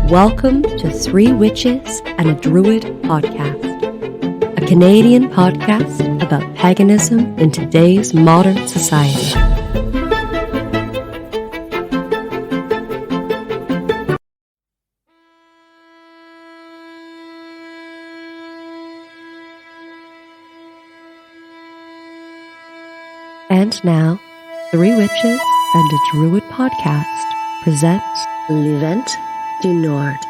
Welcome to Three Witches and a Druid podcast, a Canadian podcast about paganism in today's modern society. And now, Three Witches and a Druid podcast presents L'Event du Nord.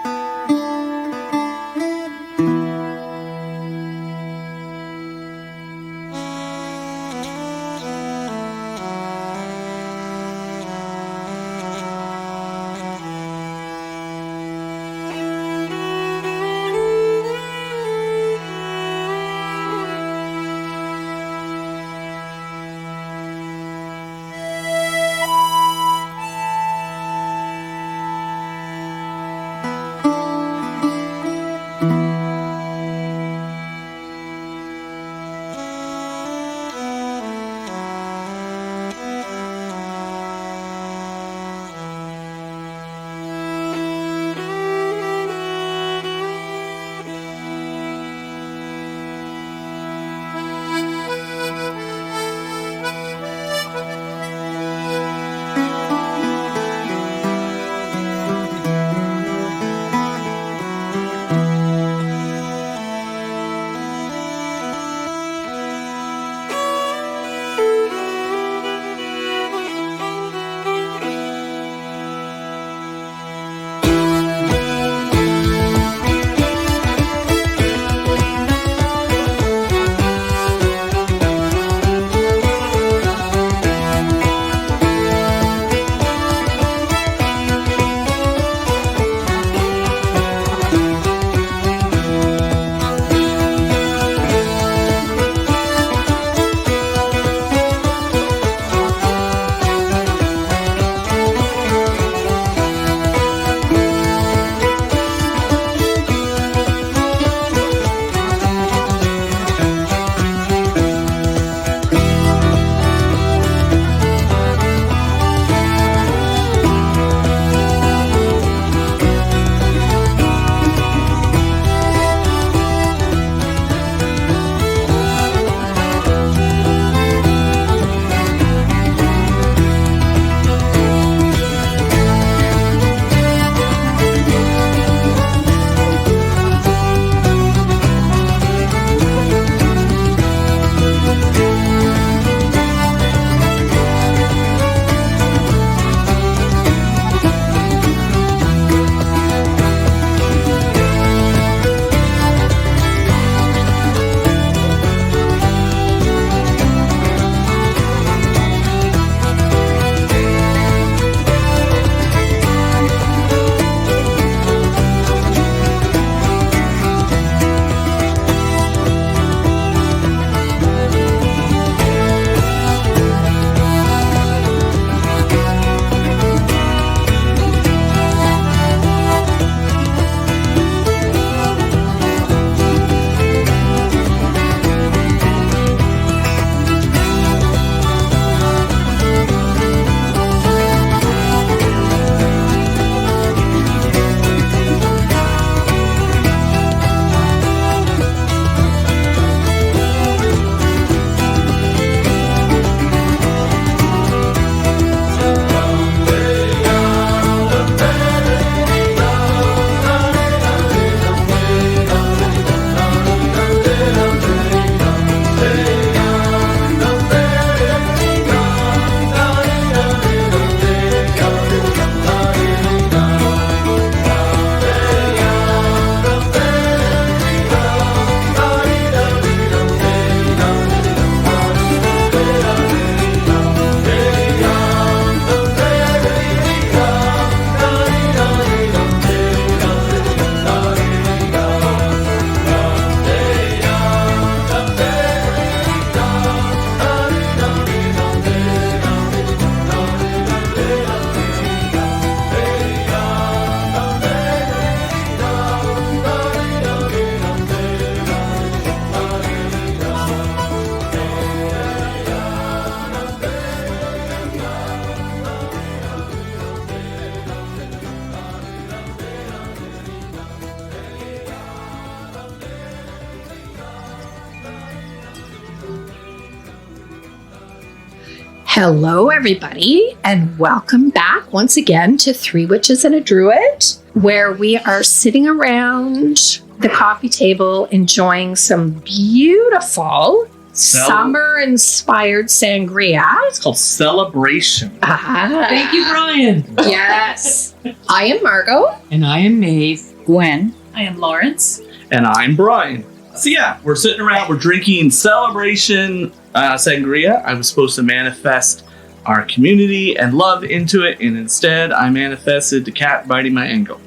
Hello, everybody, and welcome back once again to Three Witches and a Druid, where we are sitting around the coffee table enjoying some beautiful summer-inspired sangria. It's called Celebration. Thank you, Brian. Yes. I am Margot. And I am Maeve. Gwen. I am Laurence. And I'm Brian. So yeah, we're sitting around, we're drinking Celebration sangria. I was supposed to manifest our community and love into it, and instead I manifested the cat biting my ankle.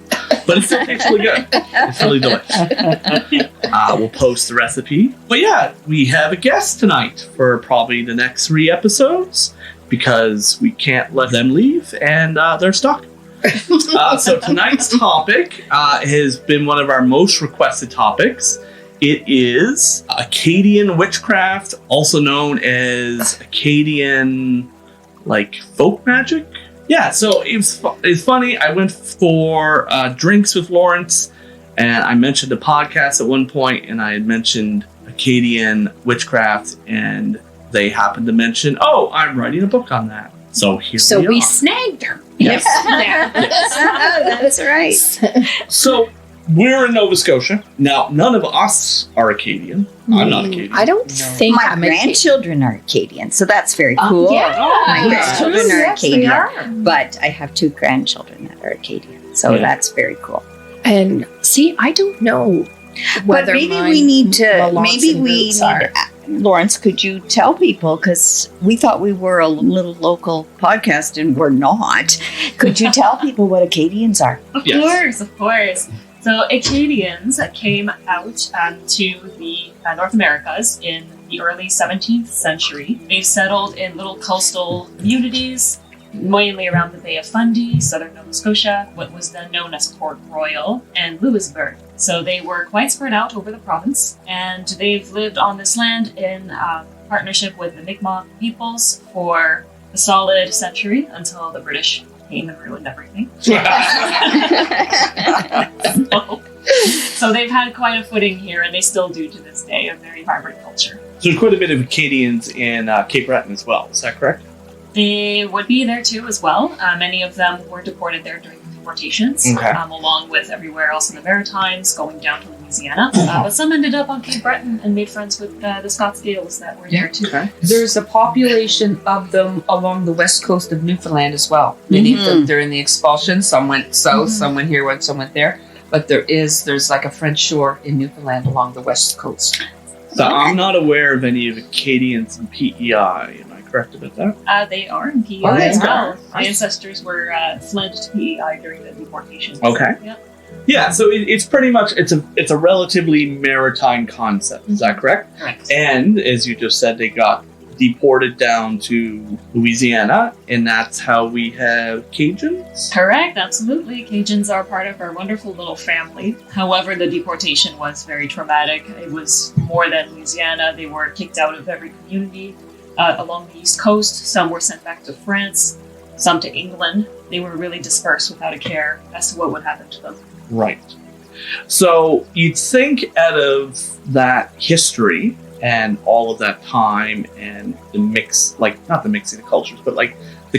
But it still tastes really good. It's really delicious. We'll post the recipe. But yeah, we have a guest tonight for probably the next 3 episodes because we can't let them leave and they're stuck. So tonight's topic has been one of our most requested topics. It is Acadian witchcraft, also known as Acadian, folk magic. Yeah, so it's funny. I went for drinks with Laurence, and I mentioned the podcast at one point, and I had mentioned Acadian witchcraft, and they happened to mention, "Oh, I'm writing a book on that." So we snagged her. Yes. Yes. That is right. So we're in Nova Scotia. Now, none of us are Acadian. I'm not Acadian. I don't think my grandchildren are Acadian, so that's very cool. My grandchildren are Acadian, but I have 2 grandchildren that are Acadian, so that's very cool. And see, I don't know whether Laurence, could you tell people, because we thought we were a little local podcast and we're not, could you tell people what Acadians are? Of course. So Acadians came out to the North Americas in the early 17th century. They settled in little coastal communities, mainly around the Bay of Fundy, southern Nova Scotia, what was then known as Port Royal, and Louisbourg. So they were quite spread out over the province, and they've lived on this land in partnership with the Mi'kmaq peoples for a solid century until the British came and ruined everything. So they've had quite a footing here, and they still do to this day, a very vibrant culture. So there's quite a bit of Acadians in Cape Breton as well. Is that correct? They would be there too as well. Many of them were deported there during the deportations, along with everywhere else in the Maritimes, going down to Louisiana. But some ended up on Cape Breton and made friends with the Scots-Gaels that were there too. Okay. There's a population of them along the west coast of Newfoundland as well. Many of them during the expulsion. Some went south, some went here, some went there. But there's like a French shore in Newfoundland along the west coast. So I'm not aware of any of Acadians in PEI. Am I correct about that? They are in PEI as well. My ancestors were fled to PEI during the deportation. Okay. Yep. Yeah, so it's pretty much it's a relatively maritime concept. Is that correct? Correct. And as you just said, they got deported down to Louisiana, and that's how we have Cajuns? Correct, absolutely. Cajuns are part of our wonderful little family. However, the deportation was very traumatic. It was more than Louisiana. They were kicked out of every community along the East Coast. Some were sent back to France, some to England. They were really dispersed without a care as to what would happen to them. Right. So you'd think out of that history and all of that time and the mix, not the mixing of cultures, but the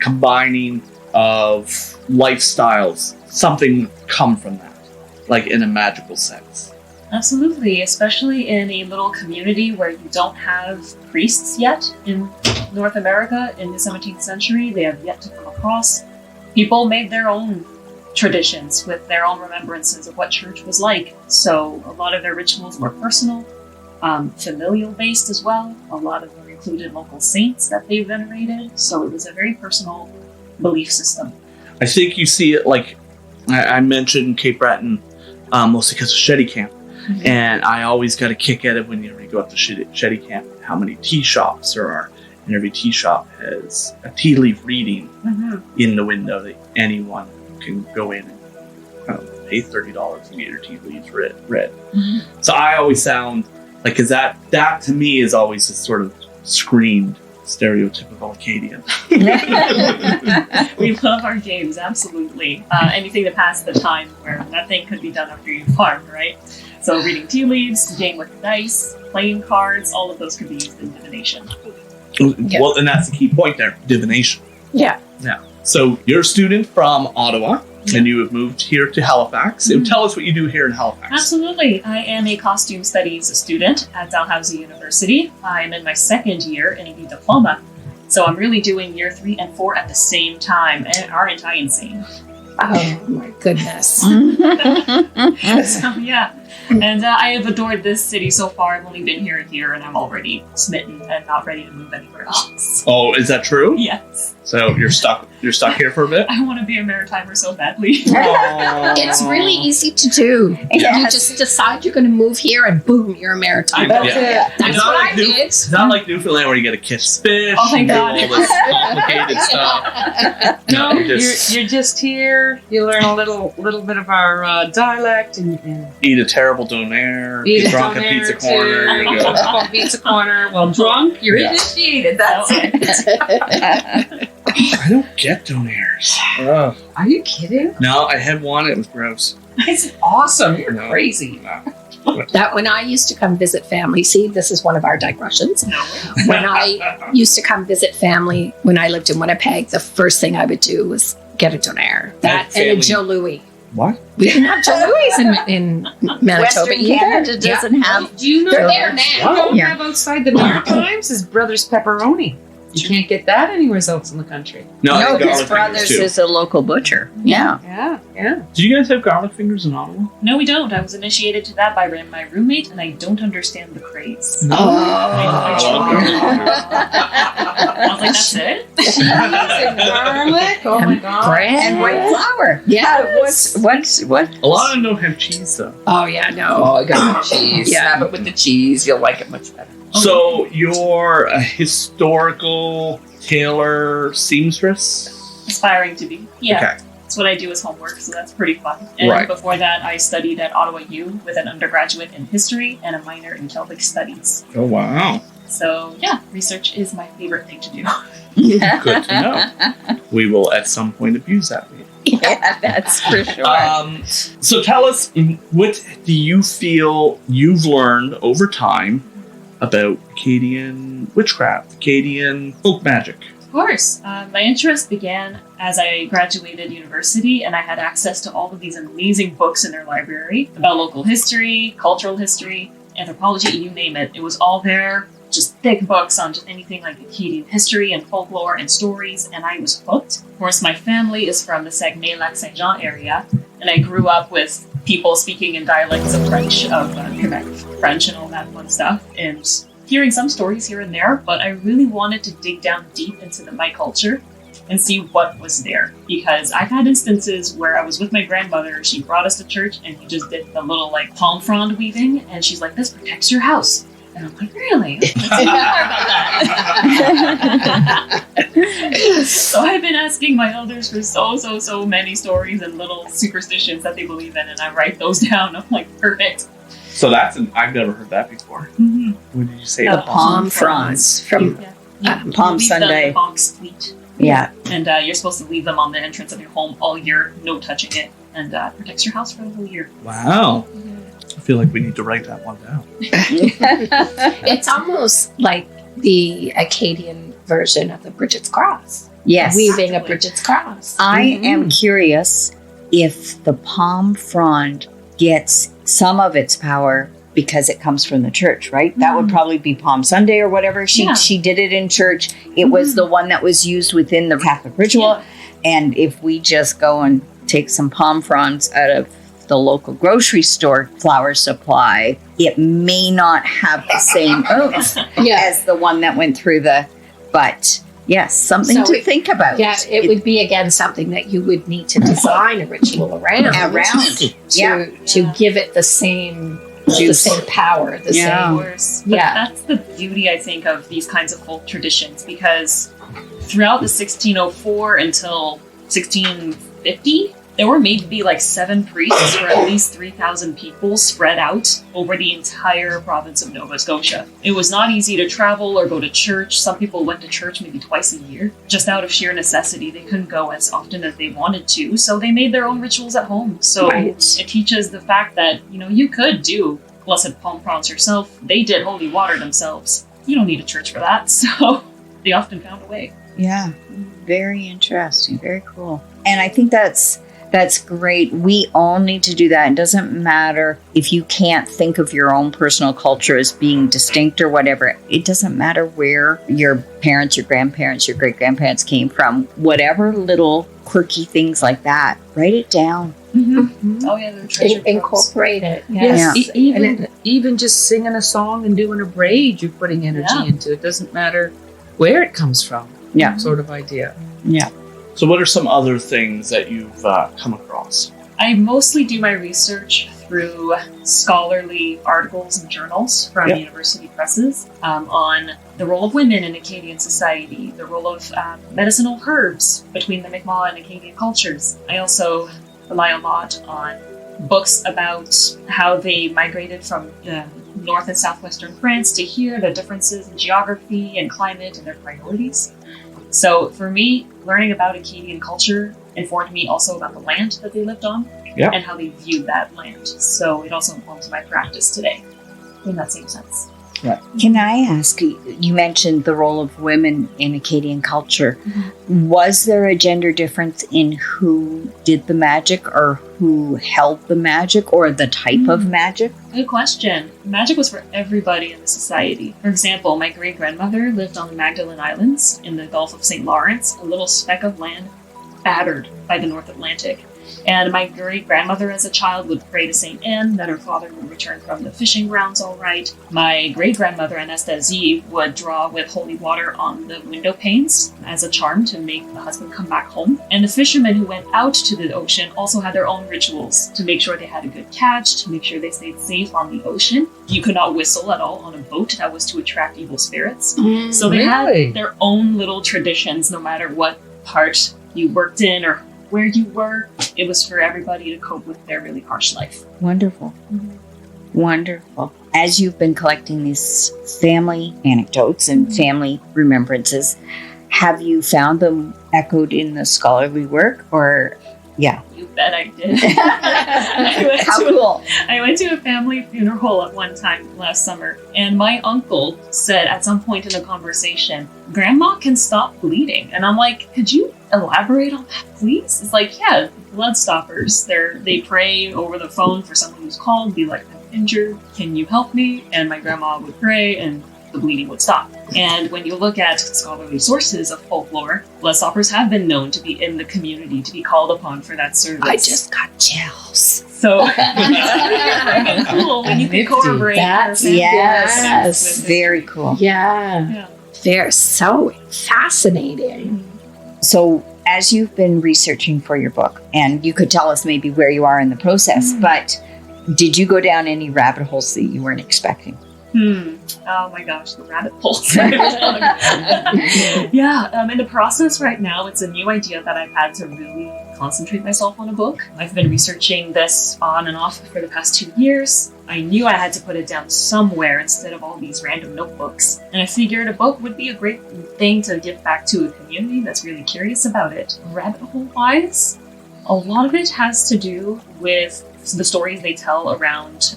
combining of lifestyles, something come from that, in a magical sense. Absolutely, especially in a little community where you don't have priests yet in North America in the 17th century. They have yet to come across. People made their own traditions with their own remembrances of what church was like. So a lot of their rituals were personal, familial based as well. A lot of them included local saints that they venerated. So it was a very personal belief system. I think you see it I mentioned Cape Breton mostly because of Shetty Camp. Mm-hmm. And I always got a kick at it when you go up to Shetty Camp, how many tea shops there are. And every tea shop has a tea leaf reading in the window that anyone can go in and pay $30 and get your tea leaves read. Mm-hmm. So I always sound because that to me is always just sort of screamed stereotypical Acadian. We love our games, absolutely. Anything to pass the time where nothing could be done after you farmed, right? So reading tea leaves, game with dice, playing cards, all of those could be used in divination. Yeah. Well, and that's the key point there, divination. Yeah. Yeah. So you're a student from Ottawa, and you have moved here to Halifax. So tell us what you do here in Halifax. Absolutely. I am a costume studies student at Dalhousie University. I'm in my second year in a diploma. So I'm really doing year 3 and 4 at the same time, and aren't I insane? Oh my goodness. So yeah. And I have adored this city so far. I've only been here a year and I'm already smitten and not ready to move anywhere else. Oh, is that true? Yes. So you're stuck here for a bit? I want to be a Maritimer so badly. It's really easy to do. Yes. You just decide you're going to move here and boom, you're a maritime. Yeah. That's It's not what like I did. It's not like Newfoundland where you get to kiss fish. Oh my and do God. all this complicated stuff. No, you just you're just here. You learn a little bit of our dialect and eat a terrible donair, eat get a drunk at donair Pizza too. Corner. You're good. Up Pizza Corner. Well, drunk, you're Yeah. initiated. That's it. I don't get donairs. Ugh. Are you kidding? No, I had one. It was gross. It's awesome. You're No. crazy. That when I used to come visit family, see, this is one of our digressions. When I used to come visit family when I lived in Winnipeg, the first thing I would do was get a donair. That and a family. Joe Louis. What? We didn't have Joe Louis in Manitoba Western either. Canada doesn't have. Do you know They're what there now. we don't Yeah. have outside the Maritimes is Brothers Pepperoni. You can't get that anywhere else in the country. No, I No, had his garlic brothers fingers too. is a local butcher. Yeah. Yeah. Did you guys have garlic fingers in Ottawa? No, we don't. I was initiated to that by my roommate, and I don't understand the craze. Oh. I was like, that's it? Garlic. Oh my god. Bread. And white flour. Yeah. What? A lot of them don't have cheese though. Oh, yeah, no. Oh, I got cheese. Yeah. Have it with the cheese. You'll like it much better. So you're a historical tailor seamstress? Aspiring to be. Yeah. Okay. That's what I do as homework, so that's pretty fun. And Right. before that, I studied at Ottawa U with an undergraduate in history and a minor in Celtic studies. Oh wow. So yeah, research is my favorite thing to do. Good to know. We will at some point abuse that later. Yeah, that's for sure. So tell us, what do you feel you've learned over time about Acadian witchcraft, Acadian folk magic? Of course. My interest began as I graduated university and I had access to all of these amazing books in their library about local history, cultural history, anthropology, you name it. It was all there, just thick books on just anything like Acadian history and folklore and stories, and I was hooked. Of course, my family is from the Saguenay-Lac-Saint-Jean area, and I grew up with people speaking in dialects of French, of Quebec French and all that fun stuff, and hearing some stories here and there, but I really wanted to dig down deep into my culture and see what was there. Because I've had instances where I was with my grandmother, she brought us to church, and we just did the little like palm frond weaving, and she's like, "This protects your house." And I'm like, "Really? Let's see more about that." So I've been asking my elders for so many stories and little superstitions that they believe in, and I write those down. I'm like, perfect. So I've never heard that before. Mm-hmm. What did you say? The palm fronds from Palm Leave them Sunday. in the box fleet. Yeah. And you're supposed to leave them on the entrance of your home all year, no touching it, and protects your house for the whole year. Wow. I feel like we need to write that one down. It's almost like the Acadian version of the Bridget's Cross. Yes. Weaving a Bridget's Cross. I am curious if the palm frond gets some of its power because it comes from the church, right? That would probably be Palm Sunday or whatever. She did it in church. It was the one that was used within the Catholic ritual. And if we just go and take some palm fronds out of the local grocery store flower supply, it may not have the same oomph as the one that went through but yes, something So to think about. Yeah, it would be again something that you would need to design a ritual around. To give it the same power, the same. But Yeah. that's the beauty, I think, of these kinds of folk traditions, because throughout the 1604 until 1650, there were maybe like 7 priests for at least 3,000 people spread out over the entire province of Nova Scotia. It was not easy to travel or go to church. Some people went to church maybe twice a year. Just out of sheer necessity, they couldn't go as often as they wanted to, so they made their own rituals at home. So it teaches the fact that, you could do blessed palm fronds yourself. They did holy water themselves. You don't need a church for that, so... they often found a way. Yeah. Very interesting. Very cool. And I think that's great. We all need to do that. It doesn't matter if you can't think of your own personal culture as being distinct or whatever. It doesn't matter where your parents, your grandparents, your great-grandparents came from. Whatever little quirky things like that, write it down. Oh yeah, the treasure troves. Incorporate it. Yes, Yeah. even just singing a song and doing a braid, you're putting energy into. It doesn't matter where it comes from. Yeah. Sort of idea. Yeah. So what are some other things that you've come across? I mostly do my research through scholarly articles and journals from university presses on the role of women in Acadian society, the role of medicinal herbs between the Mi'kmaq and Acadian cultures. I also rely a lot on books about how they migrated from north and southwestern France to here, the differences in geography and climate and their priorities. So for me, learning about Acadian culture informed me also about the land that they lived on and how they viewed that land. So it also informs my practice today in that same sense. Right. Can I ask, you mentioned the role of women in Acadian culture. Was there a gender difference in who did the magic or who held the magic or the type of magic? Good question. Magic was for everybody in the society. For example, my great-grandmother lived on the Magdalen Islands in the Gulf of St. Lawrence, a little speck of land battered by the North Atlantic. And my great-grandmother as a child would pray to St. Anne that her father would return from the fishing grounds all right. My great-grandmother, Anastasie, would draw with holy water on the window panes as a charm to make the husband come back home. And the fishermen who went out to the ocean also had their own rituals to make sure they had a good catch, to make sure they stayed safe on the ocean. You could not whistle at all on a boat. That was to attract evil spirits. So they had their own little traditions no matter what part you worked in or where you were. It was for everybody to cope with their really harsh life. Wonderful. Wonderful. As you've been collecting these family anecdotes and family remembrances, have you found them echoed in the scholarly work or You bet I did. I went to a family funeral at one time last summer, and my uncle said at some point in the conversation, "Grandma can stop bleeding." And I'm like, could you elaborate on that, please? It's like, yeah, blood stoppers. They pray over the phone for someone who's called, be like, "I'm injured, can you help me?" And my grandma would pray, and the bleeding would stop. And when you look at scholarly sources of folklore, blood stoppers have been known to be in the community, to be called upon for that service. I just got chills. So it's cool when you can corroborate. Yes, very cool. Yeah. They're so fascinating. So as you've been researching for your book, and you could tell us maybe where you are in the process, but did you go down any rabbit holes that you weren't expecting? Oh my gosh, the rabbit holes. In the process right now, it's a new idea that I've had to really concentrate myself on a book. I've been researching this on and off for the past 2 years. I knew I had to put it down somewhere instead of all these random notebooks. And I figured a book would be a great thing to give back to a community that's really curious about it. Rabbit hole-wise, a lot of it has to do with the stories they tell around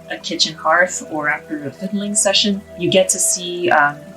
a kitchen hearth or after a fiddling session. You get to see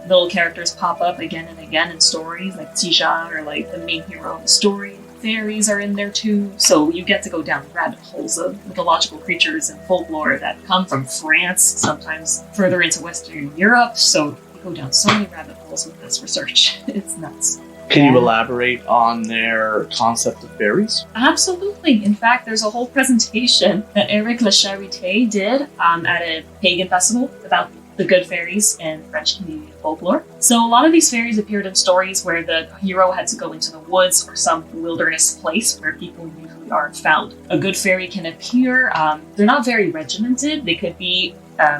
little characters pop up again and again in stories, like Tija or like the main hero of the story. Fairies are in there too, so you get to go down rabbit holes of mythological creatures and folklore that come from France, sometimes further into Western Europe, so you go down so many rabbit holes with this research. It's nuts. Can you elaborate on their concept of fairies? Absolutely. In fact, there's a whole presentation that Eric Le Charité did at a pagan festival about the good fairies and French Canadian folklore. So a lot of these fairies appeared in stories where the hero had to go into the woods or some wilderness place where people usually aren't found. A good fairy can appear. They're not very regimented. They could be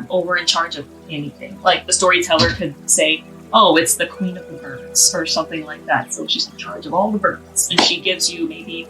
over in charge of anything. Like the storyteller could say, "Oh, it's the queen of the birds," or something like that. So she's in charge of all the birds. And she gives you maybe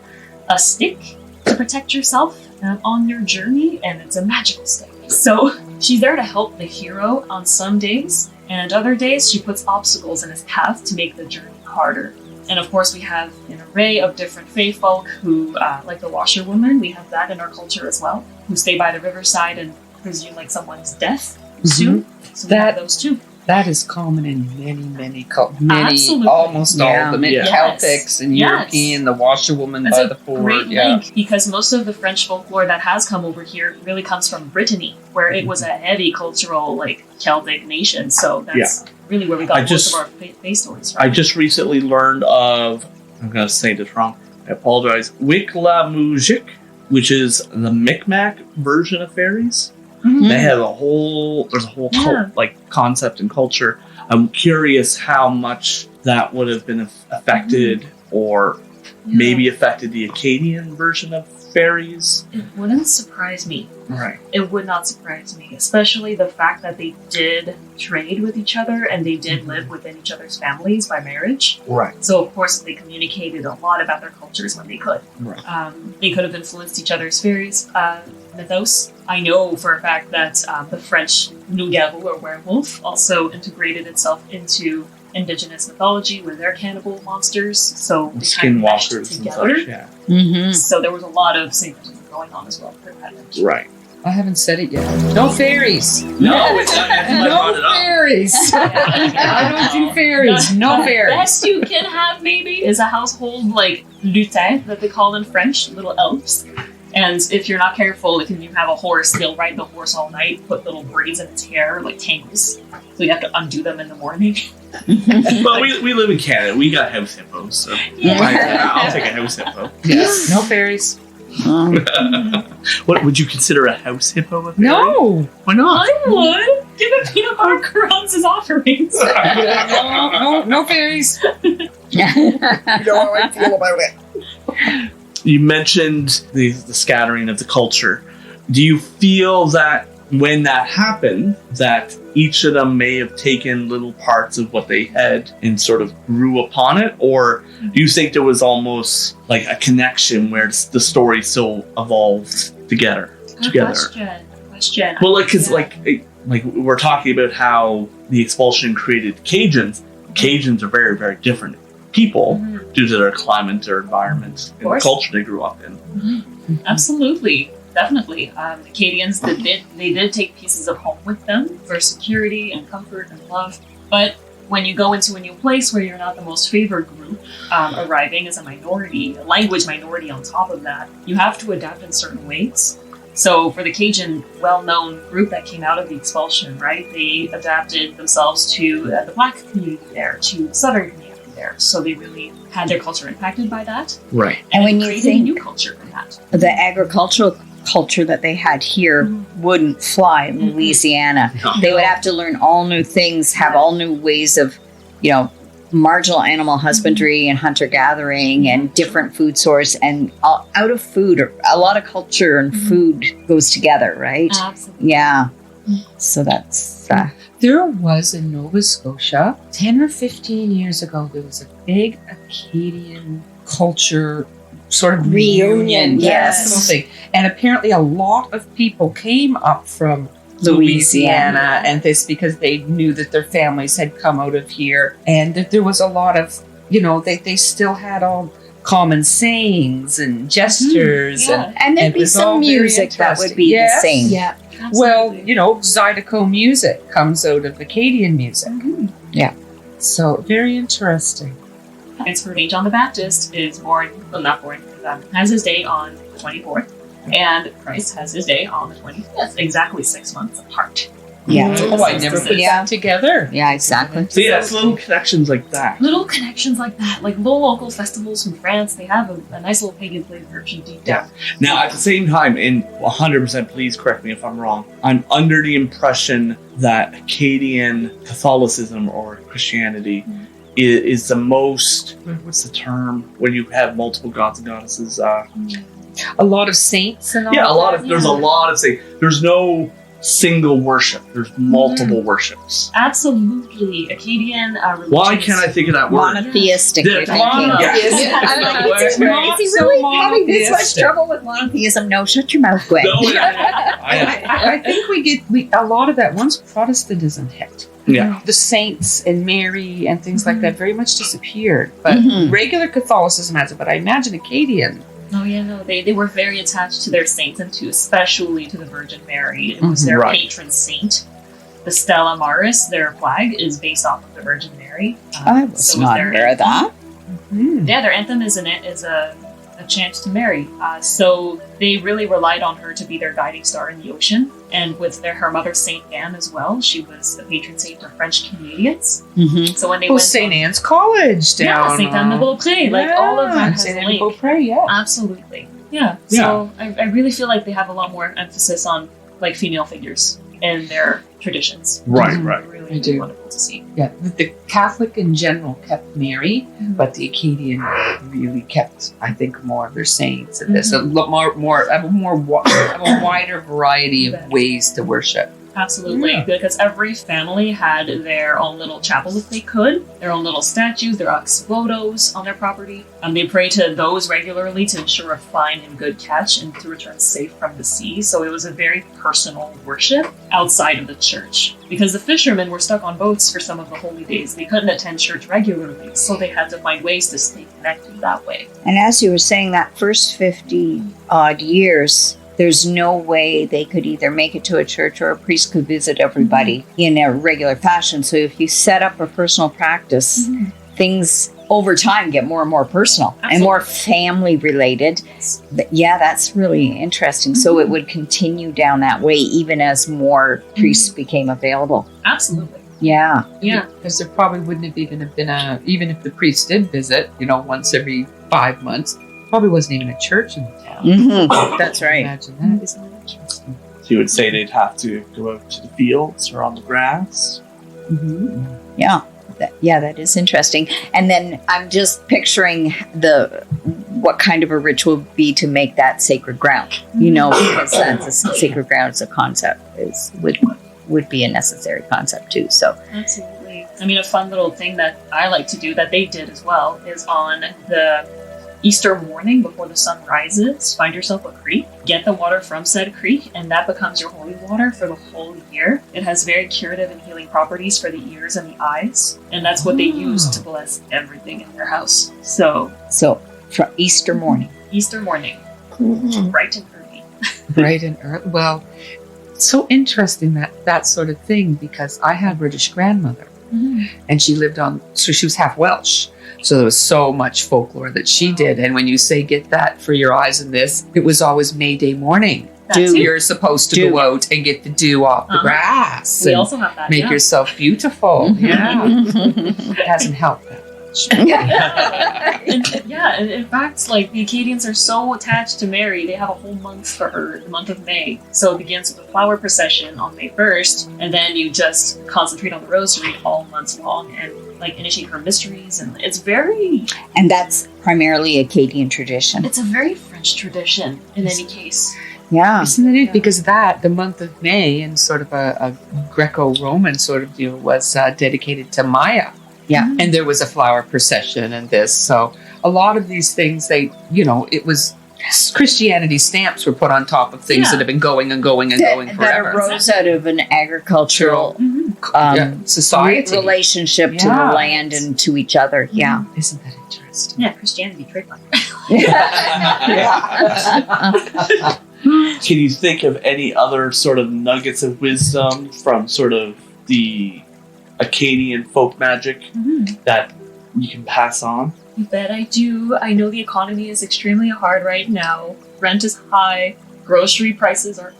a stick to protect yourself on your journey, and it's a magical stick. So she's there to help the hero on some days, and other days she puts obstacles in his path to make the journey harder. And of course we have an array of different fae folk who, like the washerwoman, we have that in our culture as well, who stay by the riverside and presume like someone's death soon. So we have those too. That is common in many, Absolutely. almost all of them. In Yeah. Celtics and Yes. European, the washerwoman That's by a the ford. great Yeah. link because most of the French folklore that has come over here really comes from Brittany, where it was a heavy cultural, like, Celtic nation. So that's really where we got most of our face stories from. I just recently learned of, I'm going to say this wrong, I apologize, Wicklamujic, which is the Micmac version of fairies. Mhm. They have there's a whole cult, like concept and culture. I'm curious how much that would have been affected or maybe affected the Acadian version of fairies. It wouldn't surprise me. Right. It would not surprise me, especially the fact that they did trade with each other and they did live within each other's families by marriage. Right. So, of course, they communicated a lot about their cultures when they could. Right. They could have influenced each other's fairies mythos. I know for a fact that the French loup-garou or werewolf also integrated itself into indigenous mythology with their cannibal monsters. So they kind of meshed Skinwalkers and together. such, yeah. Mm-hmm. So there was a lot of syncretism going on as well. For that. Right. I haven't said it yet. No fairies. No, it's not. I brought it No up. fairies. I don't do fairies. No The fairies. best you can have maybe is a household like lutin that they call in French, little elves. And if you're not careful, if you have a horse, they'll ride the horse all night, put little braids in its hair, like tangles. So you have to undo them in the morning. But we live in Canada. We got house hippos, so I'll take a house hippo. Yes. No fairies. What would you consider a house hippo? A fairy? No. Why not? I would give a peanut butter crumbs as offerings. No fairies. You mentioned the scattering of the culture. Do you feel that when that happened, that each of them may have taken little parts of what they had and sort of grew upon it? Or do you think there was almost like a connection where the story still evolved together? Question. Well, because like we're talking about how the expulsion created Cajuns. Cajuns are very, very different people due to their climate, their environment, and the culture they grew up in. Absolutely. Definitely. Acadians, they did take pieces of home with them for security and comfort and love. But when you go into a new place where you're not the most favored group, arriving as a minority, a language minority on top of that, you have to adapt in certain ways. So for the Cajun well-known group that came out of the expulsion, right, they adapted themselves to the Black community there, to the Southern community there. So they really had their culture impacted by that. Right. And when you created think a new culture from that. the agricultural culture that they had here wouldn't fly in Louisiana. They would have to learn all new things, have all new ways of, marginal animal husbandry and hunter gathering and different food source, and out of food, a lot of culture and food goes together, right? Absolutely. Yeah. So that's There was in Nova Scotia 10 or 15 years ago, there was a big Acadian culture sort of reunion. Yes. Something. And apparently a lot of people came up from Louisiana and this because they knew that their families had come out of here. And that there was a lot of, they still had all common sayings and gestures. and there'd it be was all some very music that would be Yes. the same. Yeah. Well, Absolutely. Zydeco music comes out of Acadian music. Yeah. So very interesting. It's for John the Baptist is has his day on the 24th, and Christ has his day on the 25th, exactly 6 months apart. Yeah. Oh, I never put that together. Yeah, exactly. So yeah, it's little connections like that. Little connections like that, like little local festivals from France, they have a nice little pagan flavor deep down. Now, at the same time, and 100%, please correct me if I'm wrong, I'm under the impression that Acadian Catholicism or Christianity is the most, what's the term, when you have multiple gods and goddesses? A lot of saints and all Yeah, that. there's a lot of things. There's no single worship. There's multiple worships. Absolutely. Acadian religions. Why can't I think of that word? Monotheistic, Yeah, you're thinking. monotheistic. Yeah. I'm like, Not is he really having this much monotheistic. trouble with monotheism? No, shut your mouth, Gwen. No, I think we a lot of that once Protestantism hit. Yeah. The saints and Mary and things like that very much disappeared. But Mhm. regular Catholicism has it. But I imagine Acadian. Oh yeah, no, they were very attached to their saints and especially to the Virgin Mary. It was their Right. patron saint. The Stella Maris, their flag, is based off of the Virgin Mary. I was so is not their aware of that. Yeah, their anthem is a chant to Mary. So they really relied on her to be their guiding star in the ocean. And with her mother, Saint Anne, as well. She was the patron saint of French Canadians. Mm-hmm. So when they Oh, went St. Anne's College down. yeah, Saint Anne de Beaupré, like all of that has St. a Anne de link. Beaupré, yeah. Absolutely. Yeah. So I really feel like they have a lot more emphasis on like female figures in their traditions. Right, It's right. Really, I really do. wonderful to see. Yeah, the Catholic in general kept Mary, but the Acadian really kept, I think, more of their saints and this a lot have a wider variety of ways to worship. Absolutely. Yeah. Because every family had their own little chapel if they could, their own little statues, their ex votos on their property. And they pray to those regularly to ensure a fine and good catch and to return safe from the sea. So it was a very personal worship outside of the church. Because the fishermen were stuck on boats for some of the holy days. They couldn't attend church regularly, so they had to find ways to stay connected that way. And as you were saying, that first 50 odd years, there's no way they could either make it to a church or a priest could visit everybody in a regular fashion. So if you set up a personal practice, things over time get more and more personal and more family related. Yeah, that's really interesting. So it would continue down that way even as more priests became available. Absolutely. Yeah. Yeah. Because there probably wouldn't have even have been even if the priest did visit, once every 5 months, probably wasn't even a church in the town. That's right. Imagine that. Isn't that interesting? So you would say they'd have to go out to the fields or on the grass? Yeah. That is interesting. And then I'm just picturing what kind of a ritual would be to make that sacred ground, because that's a sacred ground as a concept would be a necessary concept too. So Absolutely. I mean, a fun little thing that I like to do that they did as well is on the Easter morning before the sun rises, find yourself a creek, get the water from said creek, and that becomes your holy water for the whole year. It has very curative and healing properties for the ears and the eyes, and that's what they use to bless everything in their house. So from Easter morning. Easter morning, bright and early. Bright and early. Well, it's so interesting that sort of thing, because I had a British grandmother and she lived so she was half Welsh. So there was so much folklore that she did. And when you say get that for your eyes in this, it was always May Day morning. You're supposed to go out and get the dew off the grass. We and also have that. make yourself beautiful. Yeah. It hasn't helped that much. And in fact, like the Acadians are so attached to Mary, they have a whole month for her, the month of May. So it begins with a flower procession on May 1st, and then you just concentrate on the rosary all months long and like initiate her mysteries. And it's And that's primarily Acadian tradition. it's a very French tradition in any case. Yeah. Isn't that it? Because the month of May, and sort of a Greco-Roman sort of deal, was dedicated to Maya. Yeah. And there was a flower procession and this. So a lot of these things, it was Christianity stamps were put on top of things that have been going and going and going That forever. arose out of an agricultural society. relationship to the land and to each other. Yeah. Isn't that interesting? Yeah, Christianity trademark. Can you think of any other sort of nuggets of wisdom from sort of the Acadian folk magic that you can pass on? You bet I do. I know the economy is extremely hard right now. Rent is high. Grocery prices are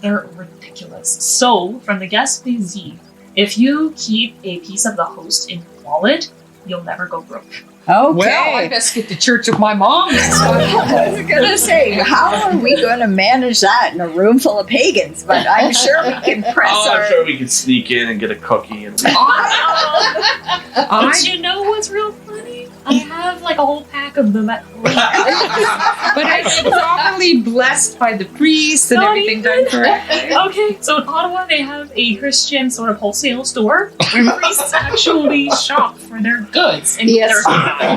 they're ridiculous. So, from the Gaspésie, if you keep a piece of the host in your wallet, you'll never go broke. Okay. Well, I best get to church with my mom. I was going to say, how are we going to manage that in a room full of pagans? But I'm sure we can press I'm sure we can sneak in and get a cookie. And But you know what's real funny? I have like a whole pack of them at home. But I've been properly blessed by the priest and Not everything even. done correctly. Okay, so in Ottawa they have a Christian sort of wholesale store where priests actually shop for their goods. And Yes.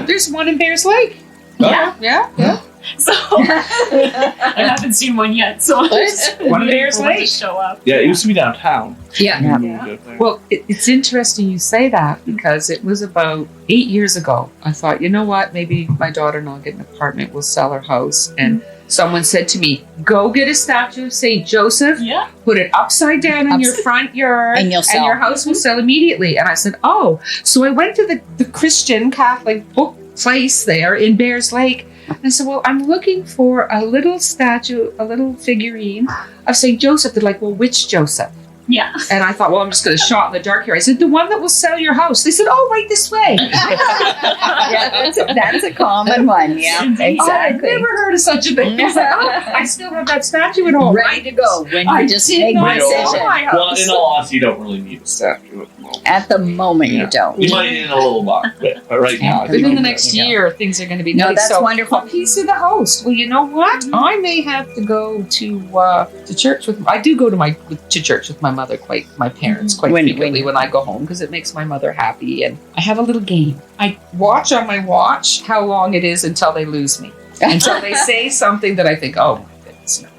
There's one in Bears Lake. Yeah. Yeah. So I haven't seen one yet. So I'm just One of waiting theirs for one to late. show up. yeah, it used to be downtown. Yeah. Yeah. We would go there. Well, it's interesting you say that, because it was about 8 years ago. I thought, you know what, maybe my daughter and I'll get an apartment, we'll sell our house. And Someone said to me, go get a statue of St. Joseph, Yeah. put it upside down in your front yard, And you'll sell. your house will sell immediately. And I said, oh. So I went to the Christian Catholic book place there in Bears Lake. And I said, well, I'm looking for a little statue, a little figurine of St. Joseph. They're like, well, which Joseph? Yeah. And I thought, well, I'm just going to shot in the dark here. I said, the one that will sell your house. They said, oh, right this way. Yeah, that's a common one. Yeah, Indeed. Oh, I've exactly. never heard of such a thing. I was like, oh, I still have that statue at home. Ready to go when I you just did make not the sell decision. my house. Well, in all honesty, you don't really need a statue at the moment. At the moment, Yeah. you don't. You might need a little box, but right now, I Within think the next year, things are going to be No, nice. that's So, wonderful. a piece of the host. Well, you know what? I may have to go to church with. I do go to church with my mother my parents quite frequently when I go home because it makes my mother happy. And I have a little game. I watch on my watch how long it is until they lose me. Until they say something that I think, oh my goodness, no.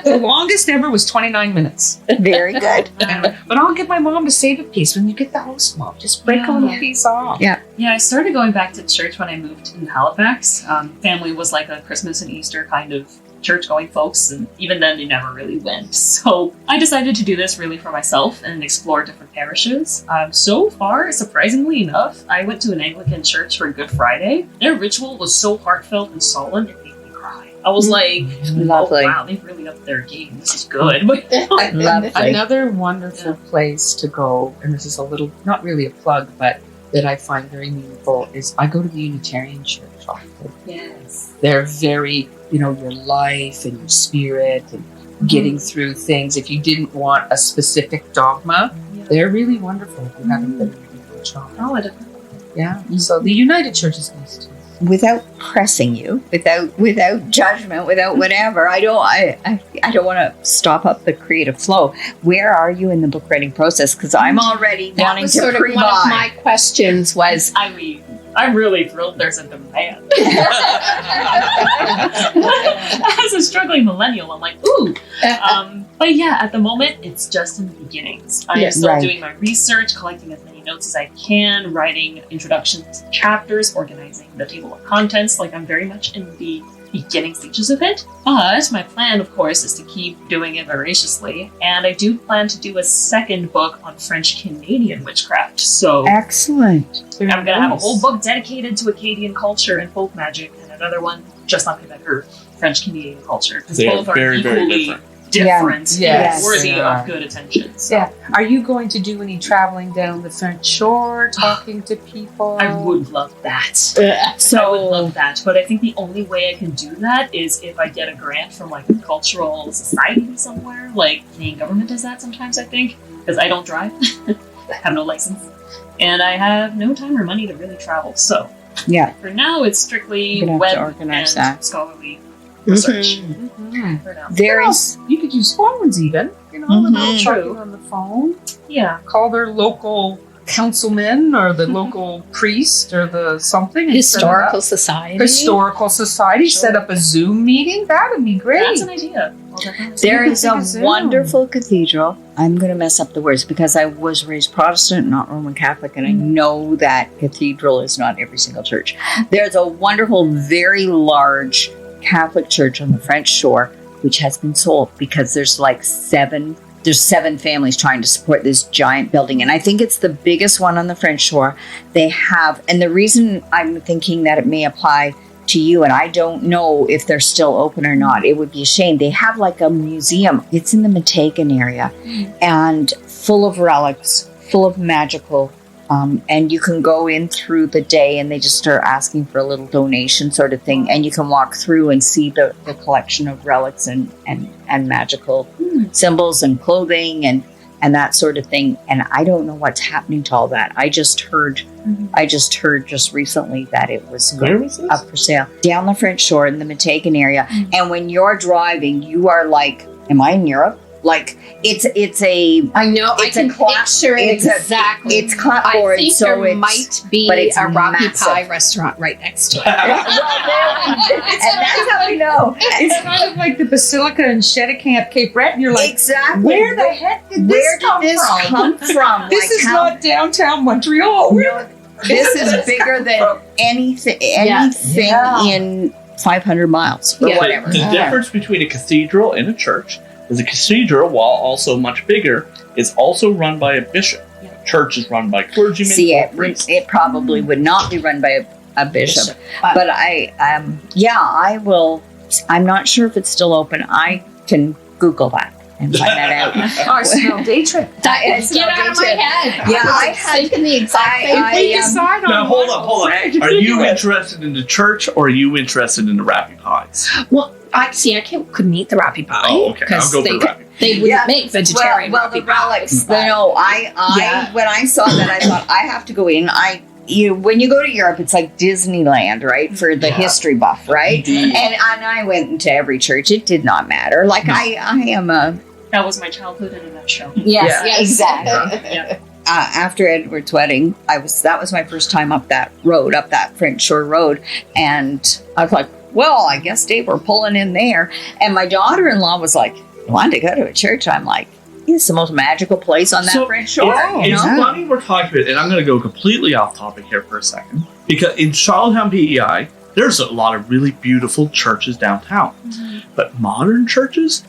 The longest ever was 29 minutes. Very good. But I'll get my mom to save a piece. When you get the host, Mom, just break a little piece off. Yeah. Yeah, I started going back to church when I moved in Halifax. Family was like a Christmas and Easter kind of church-going folks, and even then they never really went. So I decided to do this really for myself and explore different parishes. So far, surprisingly enough, I went to an Anglican church for Good Friday. Their ritual was so heartfelt and solemn, it made me cry. I was like, Lovely. oh, wow, they've really upped their game. This is good. Lovely. Another wonderful place to go, and this is a little, not really a plug, but that I find very meaningful, is I go to the Unitarian Church often. Yes. They're very, your life and your spirit and getting through things. If you didn't want a specific dogma, they're really wonderful if you haven't been to a church. Oh, I definitely. Yeah. So the United Church is nice too. Without pressing you, without judgment, without whatever, I don't want to stop up the creative flow. Where are you in the book writing process? Because I'm already That wanting was to sort of one of pre-buy. my questions was, I mean, I'm really thrilled there's a demand. As a struggling millennial, I'm like, ooh. But yeah, at the moment, it's just in the beginnings. I am still doing my research, collecting as many notes as I can, writing introductions to chapters, organizing the table of contents. Like, I'm very much in the beginning stages of it. But my plan, of course, is to keep doing it voraciously. And I do plan to do a second book on French Canadian witchcraft. So Excellent. I'm going to have a whole book dedicated to Acadian culture and folk magic, and another one just on Quebecer French Canadian culture. Because They are both are very, very equally different. different Yes. and worthy They are. of good attention. So Yeah. Are you going to do any traveling down the French shore, talking to people? I would love that. So I would love that. But I think the only way I can do that is if I get a grant from like a cultural society somewhere. Like Canadian government does that sometimes, I think. Because I don't drive. I have no license. And I have no time or money to really travel. So yeah, for now, it's strictly You're gonna have web to organize and that. scholarly research. Mhm. For now. there Well, is. You could use phones even. The Mhm. little trucking on the phone. Yeah. Call their local councilman or the local priest or the something. and set it historical up. society. Historical society. Sure. Set up a Zoom meeting. That would be great. That's an idea. I'll definitely There You is could a take a Zoom. wonderful cathedral. I'm going to mess up the words because I was raised Protestant, not Roman Catholic, and I know that cathedral is not every single church. There's a wonderful, very large Catholic church on the French shore, which has been sold because there's like seven families trying to support this giant building. And I think it's the biggest one on the French shore. They have, and the reason I'm thinking that it may apply to you, and I don't know if they're still open or not, it would be a shame. They have like a museum. It's in the Matagan area and full of relics, full of magical, and you can go in through the day and they just start asking for a little donation sort of thing. And you can walk through and see the collection of relics and magical symbols and clothing and that sort of thing. And I don't know what's happening to all that. I just heard just recently that it was Where was this? up for sale down the French shore in the Matagan area. And when you're driving, you are like, am I in Europe? Like it's a I know. It's I can a cla- picture it it's a- exactly. it's clapboard, I think so there it's- might be but it's a Rocky massive. Pie restaurant right next to it. and that's how we know. It's kind of like the Basilica in Cheticamp, Cape Breton. You're like, Exactly. where the heck did Where this come did this from? come from? This Like is how- not downtown Montreal. No, this is bigger than anything Yeah. in 500 miles or Yeah. whatever. The difference between a cathedral and a church is a cathedral, while also much bigger, is also run by a bishop. Church is run by clergymen. See, or priests. it probably would not be run by a bishop. But I will. I'm not sure if it's still open. I can Google that and find that out. Arsenal day trip. Get out of my head. Yeah, I had thinking the exact same thing. Now, hold on. Are you interested in the church or are you interested in the rappy pies? Well, I couldn't eat the rappy pie. Oh, okay. I'll go for they, rappy. they wouldn't Yeah. make vegetarian well, the rappy pies. relics. but- No, when I saw that, I thought I have to go in. When you go to Europe, it's like Disneyland, right? For the history buff, right? Indeed. And I went into every church. It did not matter. Like I am a That was my childhood in a nutshell. yes, Yes. exactly. Yeah. After Edward's wedding, that was my first time up that French Shore Road, and I was like, well, I guess Dave, we're pulling in there. And my daughter-in-law was like, you want to go to a church? I'm like, it's the most magical place on that French Shore. It's funny we're talking about it, and I'm going to go completely off topic here for a second, because in Charlottetown, PEI, there's a lot of really beautiful churches downtown. But modern churches,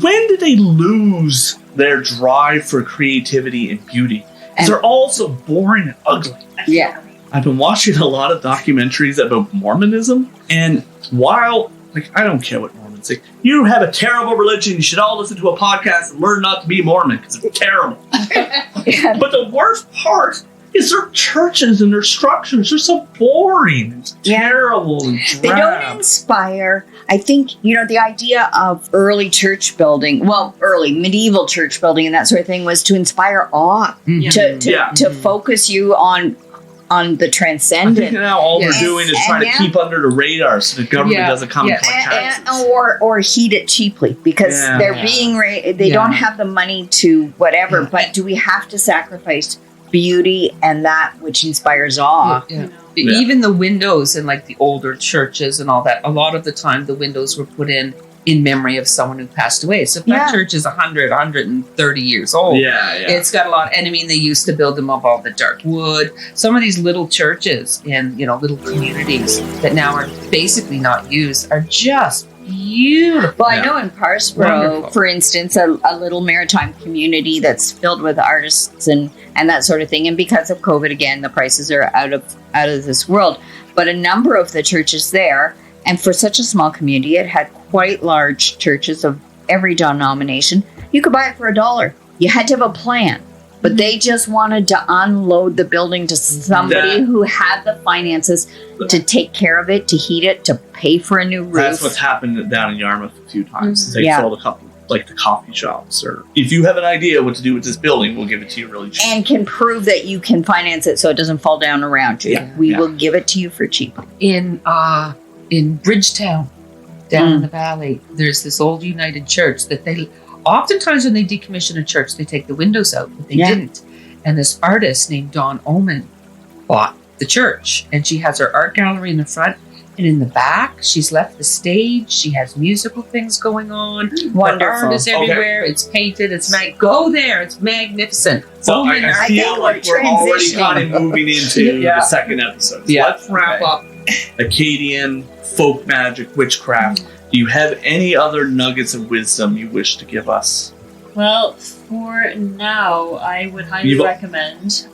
when did they lose their drive for creativity and beauty? Because they're all so boring and ugly. Yeah. I've been watching a lot of documentaries about Mormonism, and while, I don't care what Mormons say, you have a terrible religion, you should all listen to a podcast and learn not to be Mormon, because it's terrible. But the worst part is their churches and their structures are so boring and terrible and drab. They don't inspire. I think, the idea of early church building, early medieval church building and that sort of thing was to inspire awe, to focus you on the I transcendent. think now all Yes. they're doing is trying to And keep under the radar so the government Yeah. doesn't come and collect taxes. or heat it cheaply because Yeah. they're being they don't have the money to whatever. But do we have to sacrifice beauty and that which inspires awe? Yeah. Yeah. Even the windows in like the older churches and all that, a lot of the time the windows were put in memory of someone who passed away. So if that church is 100, 130 years old, it's got a lot. And I mean, they used to build them of all the dark wood. Some of these little churches in, little communities that now are basically not used are just beautiful. Well, I know in Parsboro, Wonderful. for instance, a little maritime community that's filled with artists and that sort of thing. And because of COVID, again, the prices are out of this world. But a number of the churches there, and for such a small community, it had quite large churches of every denomination. You could buy it for $1. You had to have a plan. But they just wanted to unload the building to somebody who had the finances to take care of it, to heat it, to pay for a new roof. That's what's happened down in Yarmouth a few times. They sold a couple, like the coffee shops, or if you have an idea what to do with this building, we'll give it to you really cheap. And can prove that you can finance it so it doesn't fall down around you. Yeah. We will give it to you for cheap. In Bridgetown, down in the valley, there's this old United Church that they oftentimes when they decommission a church, they take the windows out, but they didn't. And this artist named Dawn Oman bought the church, and she has her art gallery in the front, and in the back, she's left the stage. She has musical things going on. Wonderful. Art is everywhere. It's painted. Go there. It's magnificent. So I I feel think like we're we're already transitioning. kind of moving into the second episode. So let's wrap up Acadian, folk magic, witchcraft. Do you have any other nuggets of wisdom you wish to give us? Well, for now, I would highly recommend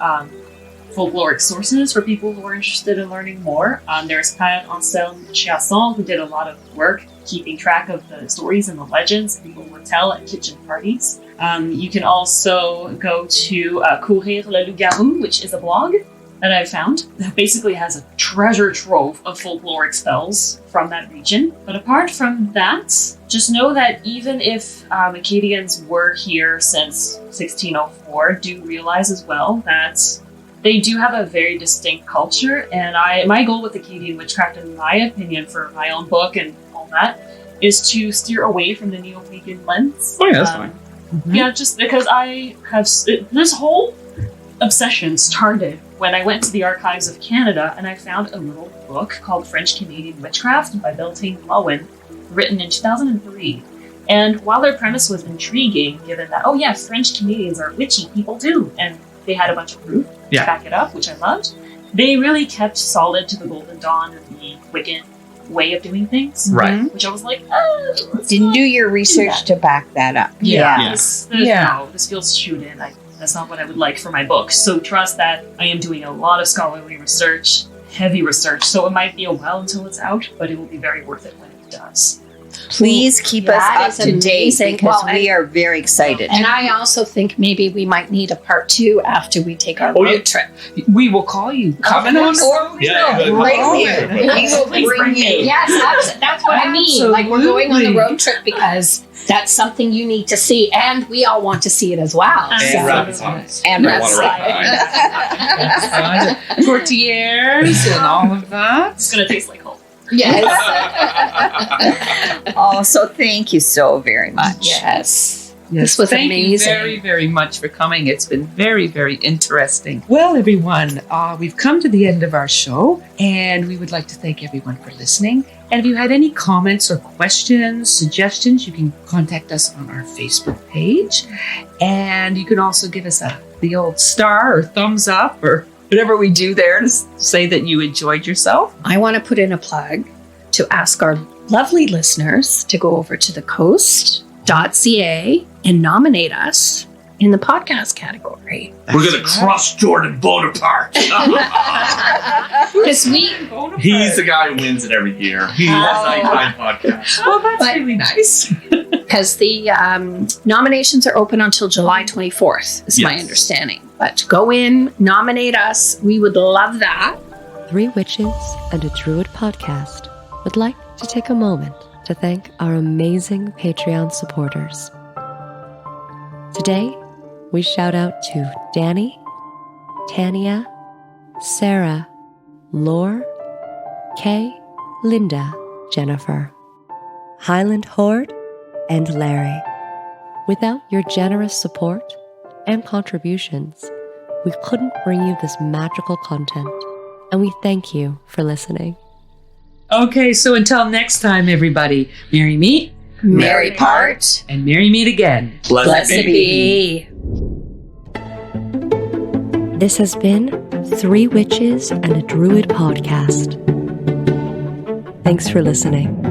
folkloric sources for people who are interested in learning more. There's Père Anselme Chiasson, who did a lot of work keeping track of the stories and the legends people would tell at kitchen parties. You can also go to Courir le Loup-Garou, which is a blog that I found that basically has a treasure trove of folkloric spells from that region. But apart from that, just know that even if Acadians were here since 1604, do realize as well that they do have a very distinct culture. And my goal with Acadian Witchcraft, in my opinion, for my own book and all that, is to steer away from the neo-pagan lens. Oh yeah, that's fine. Yeah, just because I have this whole obsession started when I went to the archives of Canada and I found a little book called French Canadian Witchcraft by Beltane Lowen, written in 2003. And while their premise was intriguing, given that, oh yeah, French Canadians are witchy people too, and they had a bunch of proof to back it up, which I loved, they really kept solid to the Golden Dawn and the Wiccan way of doing things. Right. Which I was like, Didn't do your research to back that up. Yeah. This feels chewed in. That's not what I would like for my book. So trust that I am doing a lot of scholarly research, heavy research. So it might be a while until it's out, but it will be very worth it when it does. Please keep That us up is to date amazing. because Well, we are very excited. And I also think maybe we might need a part 2 after we take our road trip. We will call you. Coming on. Yeah, Bring you. We will bring you. Yes, that's what I mean. Like, we're going on the road trip because that's something you need to see, and we all want to see it as well. And So- rabbit hunts. And I want to ride behind. Courtiers and all of that. It's going to taste like home. Yes. Oh, so thank you so very much. Yes. This was Thank amazing. you very, very much for coming. It's been very, very interesting. Well, everyone, we've come to the end of our show, and we would like to thank everyone for listening. And if you had any comments or questions, suggestions, you can contact us on our Facebook page. And you can also give us the old star or thumbs up or whatever we do there to say that you enjoyed yourself. I want to put in a plug to ask our lovely listeners to go over to thecoast.ca and nominate us in the podcast category. We're going to crush Jordan Bonaparte. Because He's the guy who wins it every year. He has 99 podcasts. Well, that's But- really nice. because the nominations are open until July 24th, is my Yes. understanding. But go in, nominate us. We would love that. Three Witches and a Druid podcast would like to take a moment to thank our amazing Patreon supporters. Today, we shout out to Danny, Tania, Sarah, Laure, Kay, Linda, Jennifer, Highland Horde, and Larry. Without your generous support and contributions, we couldn't bring you this magical content, and we thank you for listening. Okay, so until next time, everybody, merry meet Merry part. and merry meet again. Blessed be. be. This has been Three Witches and a Druid podcast. Thanks for listening.